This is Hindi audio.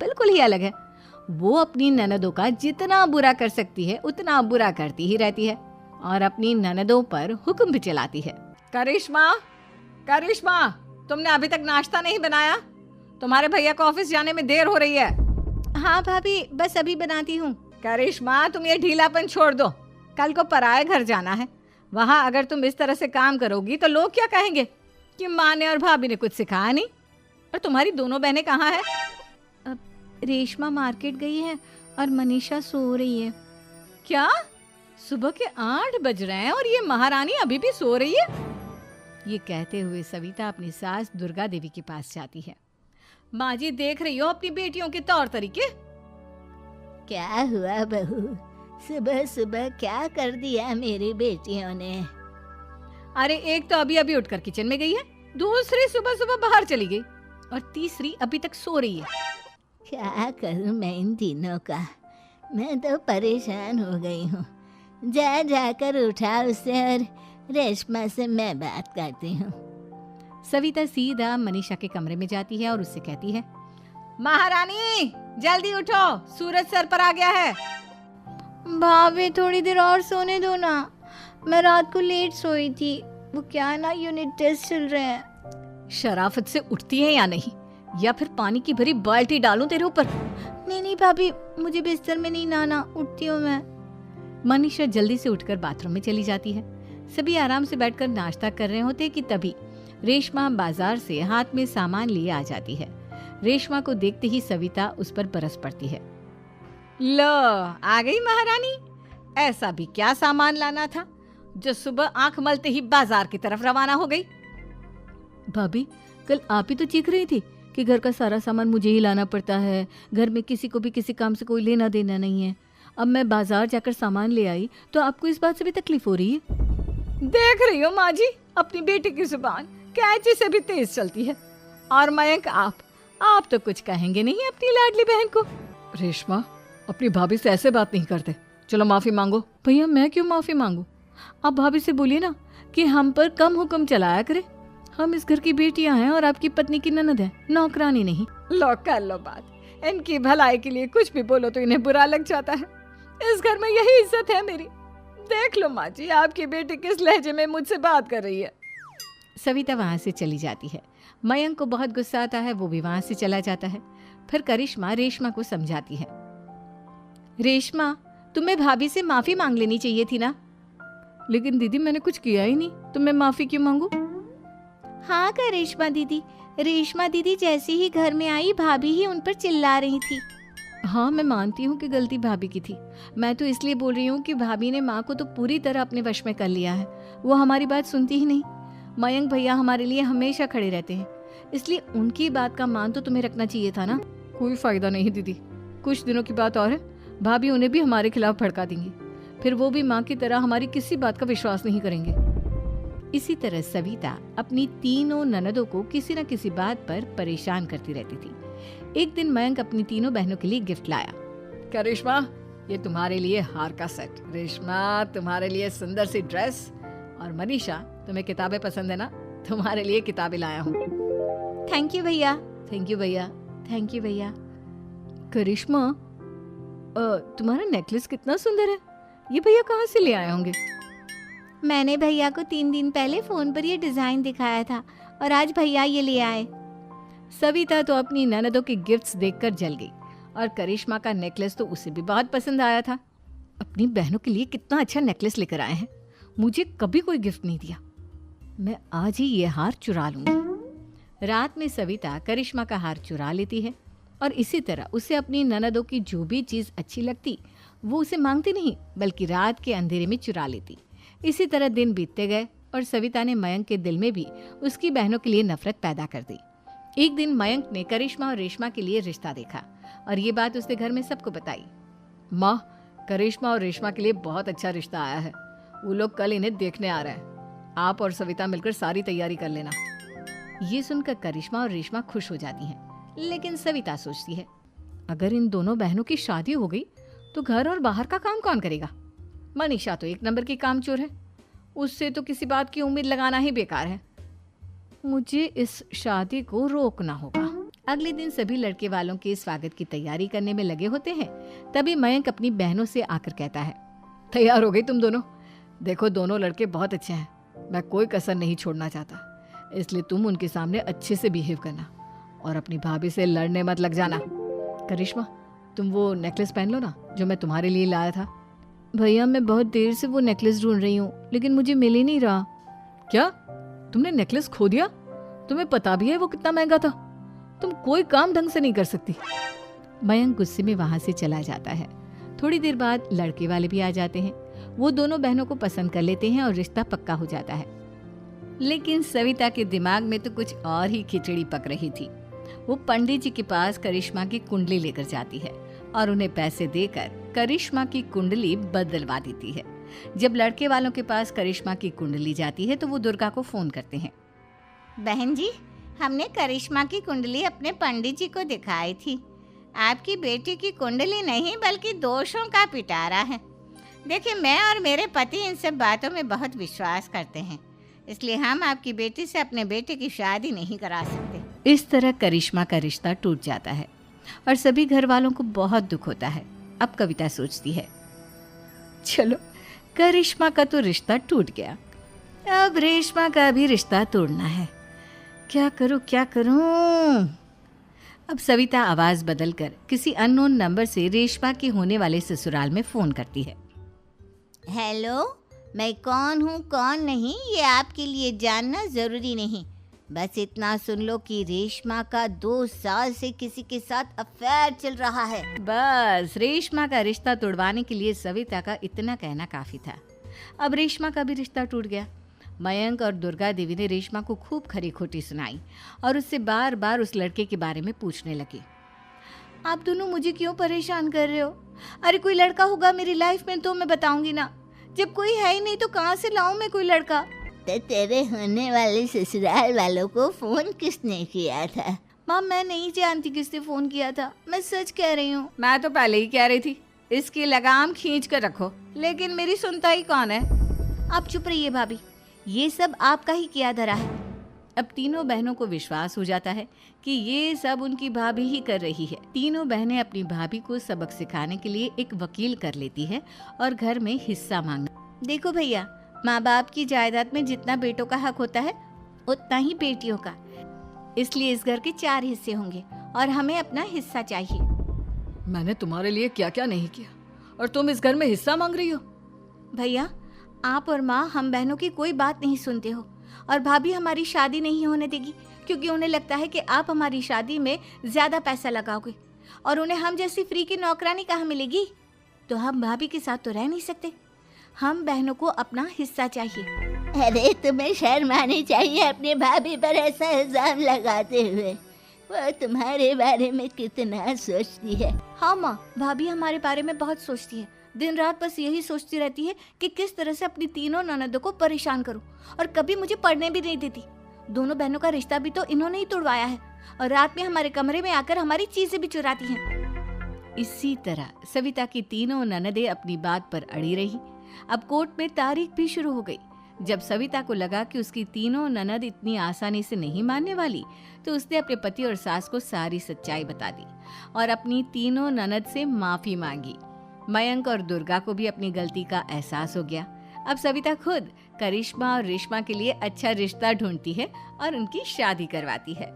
बिल्कुल ही अलग है। वो अपनी ननदों का जितना बुरा कर सकती है उतना बुरा करती ही रहती है और अपनी ननदों पर हुक्म भी चलाती है। करिश्मा, करिश्मा, तुमने अभी तक नाश्ता नहीं बनाया? तुम्हारे भैया को ऑफिस जाने में देर हो रही है। हाँ भाभी, बस अभी बनाती हूँ। करिश्मा, तुम ये ढीलापन छोड़ दो, कल को पराए घर जाना है। वहाँ अगर तुम इस तरह से काम करोगी तो लोग क्या कहेंगे कि माँ ने और भाभी ने कुछ सिखाया नहीं। और तुम्हारी दोनों बहनें कहाँ हैं? अब रेशमा मार्केट गई है और मनीषा सो रही है। क्या? सुबह के 8 बज रहे हैं और ये महारानी अभी भी सो रही है? ये कहते हुए सविता अपनी सास दुर्गा देवी के पास जाती है। माँ जी, देख रही हो अपनी बेटियों के तौर तरीके? क्या हुआ बहू, सुबह सुबह क्या कर दिया मेरी बेटियों ने? अरे एक तो अभी अभी उठकर किचन में गई है, दूसरी सुबह सुबह बाहर चली गई और तीसरी अभी तक सो रही है। क्या करूं मैं इन तीनों का, मैं तो परेशान हो गई हूँ। जा जाकर उठा उसे और रेशमा से मैं बात करती हूँ। सविता सीधा मनीषा के कमरे में जाती है और उससे कहती है, महारानी जल्दी उठो, सूरज सर पर आ गया है। भाभी थोड़ी देर और सोने दो ना, मैं रात को लेट सोई थी। वो क्या है ना, यूनिट टेस्ट चल रहे हैं। शराफत से उठती है या नहीं, या फिर पानी की भरी बाल्टी डालूं तेरे ऊपर? नहीं भाभी, मुझे बिस्तर में नहीं नहाना, उठती हूँ मैं। मनीषा जल्दी से उठकर बाथरूम में चली जाती है। सभी आराम से बैठकर नाश्ता कर रहे होते कि तभी रेशमा बाजार से हाथ में सामान लिए आ जाती है। रेशमा को देखते ही सविता उस पर बरस पड़ती है। लो, आ गई महारानी। ऐसा भी क्या सामान लाना था जो सुबह आंख मलते ही बाजार की तरफ रवाना हो गई? भाभी, कल आप ही तो चीख रही थी कि घर का सारा सामान मुझे ही लाना पड़ता है, घर में किसी को भी किसी काम से कोई लेना देना नहीं है। अब मैं बाजार जाकर सामान ले आई तो आपको इस बात से भी तकलीफ हो रही है? देख रही हो माँ जी, अपनी बेटी की जुबान कैंची से भी तेज चलती है। और मयंक, आप तो कुछ कहेंगे नहीं अपनी लाडली बहन को? रेशमा, अपनी भाभी से ऐसे बात नहीं करते, चलो माफी मांगो। भैया, मैं क्यों माफी मांगू? आप भाभी से बोलिए ना कि हम पर कम हुक्म चलाया करे। हम इस घर की बेटियां हैं और आपकी पत्नी की ननद है, नौकरानी नहीं। लो कर लो बात, इनकी भलाई के लिए कुछ भी बोलो तो इन्हें बुरा लग जाता है। इस घर में यही इज्जत है मेरी। देख लो माँ जी, आपकी बेटी किस लहजे में मुझसे बात कर रही है। सविता वहां से चली जाती है। मयंक को बहुत गुस्सा आता है, वो भी वहां से चला जाता है। फिर करिश्मा रेशमा को समझाती है, रेशमा, तुम्हें भाभी से माफी मांग लेनी चाहिए थी ना। लेकिन दीदी, मैंने कुछ किया ही नहीं, तो मैं माफी क्यों मांगू? हाँ करिश्मा दीदी, रेशमा दीदी जैसे ही घर में आई भाभी ही उन पर चिल्ला रही थी। हाँ, मैं मानती हूँ कि गलती भाभी की थी। मैं तो इसलिए बोल रही हूँ कि भाभी ने माँ को तो पूरी तरह अपने वश में कर लिया है। वो हमारी बात सुनती ही नहीं। मयंक भैया हमारे लिए हमेशा खड़े रहते हैं, इसलिए उनकी बात का मान तो तुम्हें रखना चाहिए था ना। कोई फायदा नहीं दीदी, कुछ दिनों की बात और है, भाभी उन्हें भी हमारे खिलाफ भड़का देंगी। फिर वो भी माँ की तरह हमारी किसी बात का विश्वास नहीं करेंगे। इसी तरह सविता अपनी तीनों ननदों को किसी न किसी बात पर परेशान करती रहती थी। एक दिन मयंक अपनी तीनों बहनों के लिए गिफ्ट लाया। क्या रेशमा, ये तुम्हारे लिए हार का सेट, रेशमा तुम्हारे लिए सुंदर सी ड्रेस, और मनीषा, तुम्हें किताबें पसंद है ना, तुम्हारे लिए किताबें लाया हूँ। थैंक यू भैया। थैंक यू भैया, थैंक यू भैया। करिश्मा, तुम्हारा नेकलेस कितना सुंदर है, ये भैया कहाँ से ले आए होंगे? मैंने भैया को 3 दिन पहले फोन पर ये डिजाइन दिखाया था और आज भैया ये ले आए। सविता तो अपनी ननदों के गिफ्ट्स देखकर जल गई और करिश्मा का नेकलेस तो उसे भी बहुत पसंद आया था। अपनी बहनों के लिए कितना अच्छा नेकलेस लेकर आए हैं, मुझे कभी कोई गिफ्ट नहीं दिया। मैं आज ही ये हार चुरा लूंगी। रात में सविता करिश्मा का हार चुरा लेती है और इसी तरह उसे अपनी ननदों की जो भी चीज अच्छी लगती वो उसे मांगती नहीं, बल्कि रात के अंधेरे में चुरा लेती। इसी तरह दिन बीतते गए और सविता ने मयंक के दिल में भी उसकी बहनों के लिए नफरत पैदा कर दी। एक दिन मयंक ने करिश्मा और रेशमा के लिए रिश्ता देखा और ये बात उसने घर में सबको बताई। माँ, करिश्मा और रेशमा के लिए बहुत अच्छा रिश्ता आया है, वो लोग कल इन्हें देखने आ रहे हैं। आप और सविता मिलकर सारी तैयारी कर लेना। ये सुनकर करिश्मा और रेशमा खुश हो जाती हैं, लेकिन सविता सोचती है, अगर इन दोनों बहनों की शादी हो गई तो घर और बाहर का काम कौन करेगा? मनीषा तो 1 नंबर की कामचोर है, उससे तो किसी बात की उम्मीद लगाना ही बेकार है। मुझे इस शादी को रोकना होगा। अगले दिन सभी लड़के वालों के स्वागत की तैयारी करने में लगे होते हैं। तभी मयंक अपनी बहनों से आकर कहता है, तैयार हो गई तुम दोनों? देखो दोनों लड़के बहुत अच्छे हैं, मैं कोई कसर नहीं छोड़ना चाहता, इसलिए तुम उनके सामने अच्छे से बिहेव करना और अपनी भाभी से लड़ने मत लग जाना। करिश्मा, तुम वो नेकलेस पहन लो ना जो मैं तुम्हारे लिए लाया था। भैया मैं बहुत देर से वो नेकलेस ढूंढ रही हूँ, लेकिन मुझे मिल ही नहीं रहा। क्या तुमने नेकलेस खो दिया? तुम्हें पता भी है वो कितना महंगा था? तुम कोई काम ढंग से नहीं कर सकती। मयंक गुस्से में वहां से चला जाता है। थोड़ी देर बाद लड़के वाले भी आ जाते हैं। वो दोनों बहनों को पसंद कर लेते हैं और रिश्ता पक्का हो जाता है। लेकिन सविता के दिमाग में तो कुछ और ही खिचड़ी पक रही थी। वो पंडित जी के पास करिश्मा की कुंडली लेकर जाती है और उन्हें पैसे देकर करिश्मा की कुंडली बदलवा देती है। जब लड़के वालों के पास करिश्मा की कुंडली जाती है तो वो दुर्गा को फोन करते हैं। बहन जी, हमने करिश्मा की कुंडली अपने पंडित जी को दिखाई थी। आपकी बेटी की कुंडली नहीं बल्कि दोषों का पिटारा है। देखिए, मैं और मेरे पति इन सब बातों में बहुत विश्वास करते हैं, इसलिए हम आपकी बेटी से अपने बेटे की शादी नहीं करा सकते। इस तरह करिश्मा का रिश्ता टूट जाता है और सभी घर वालों को बहुत दुख होता है। अब कविता सोचती है, चलो करिश्मा का तो रिश्ता टूट गया, अब रेशमा का भी रिश्ता तोड़ना है। क्या करूं? अब सविता आवाज बदलकर किसी अननोन नंबर से रेशमा के होने वाले ससुराल में फोन करती है। हेलो, मैं कौन हूँ कौन नहीं ये आपके लिए जानना ज़रूरी नहीं। बस इतना सुन लो कि रेशमा का 2 साल से किसी के साथ अफेयर चल रहा है। बस रेशमा का रिश्ता तोड़वाने के लिए सविता का इतना कहना काफी था। अब रेशमा का भी रिश्ता टूट गया। मयंक और दुर्गा देवी ने रेशमा को खूब खरी खोटी सुनाई और उससे बार बार उस लड़के के बारे में पूछने लगी। आप दोनों मुझे क्यों परेशान कर रहे हो? अरे कोई लड़का होगा मेरी लाइफ में तो मैं बताऊंगी ना। जब कोई है ही नहीं तो कहाँ से लाऊं मैं कोई लड़का? तो तेरे होने वाले ससुराल वालों को फोन किसने किया था? माँ, मैं नहीं जानती किसने फोन किया था, मैं सच कह रही हूँ। मैं तो पहले ही कह रही थी इसकी लगाम खींच कर रखो, लेकिन मेरी सुनता ही कौन है। आप चुप रहिए भाभी, ये सब आपका ही किया धरा है। अब तीनों बहनों को विश्वास हो जाता है कि ये सब उनकी भाभी ही कर रही है। तीनों बहनें अपनी भाभी को सबक सिखाने के लिए एक वकील कर लेती है और घर में हिस्सा मांगना। देखो भैया, माँ बाप की जायदाद में जितना बेटों का हक होता है उतना ही बेटियों का, इसलिए इस घर के 4 हिस्से होंगे और हमें अपना हिस्सा चाहिए। मैंने तुम्हारे लिए क्या क्या नहीं किया और तुम इस घर में हिस्सा मांग रही हो? भैया, आप और माँ हम बहनों की कोई बात नहीं सुनते हो और भाभी हमारी शादी नहीं होने देगी क्योंकि उन्हें लगता है कि आप हमारी शादी में ज्यादा पैसा लगाओगे और उन्हें हम जैसी फ्री की नौकरानी कहाँ मिलेगी। तो हम भाभी के साथ तो रह नहीं सकते, हम बहनों को अपना हिस्सा चाहिए। अरे तुम्हें शर्म आनी चाहिए अपने भाभी पर ऐसा इल्जाम लगाते हुए। वो तुम्हारे बारे में कितना सोचती है। हाँ माँ, भाभी हमारे बारे में बहुत सोचती है। दिन रात बस यही सोचती रहती है कि किस तरह से अपनी तीनों ननदों को परेशान करूं और कभी मुझे पढ़ने भी नहीं देती। दोनों बहनों का रिश्ता भी तो इन्होंने ही तोड़वाया है और रात में हमारे कमरे में आकर हमारी चीजें भी चुराती हैं। इसी तरह सविता की तीनों ननदें अपनी बात पर अड़ी रही। अब कोर्ट में तारीख भी शुरू हो गई। जब सविता को लगा कि उसकी तीनों ननद इतनी आसानी से नहीं मानने वाली, तो उसने अपने पति और सास को सारी सच्चाई बता दी और अपनी तीनों ननद से माफी मांगी। मयंक और दुर्गा को भी अपनी गलती का एहसास हो गया। अब सविता खुद करिश्मा और रेशमा के लिए अच्छा रिश्ता ढूंढती है और उनकी शादी करवाती है।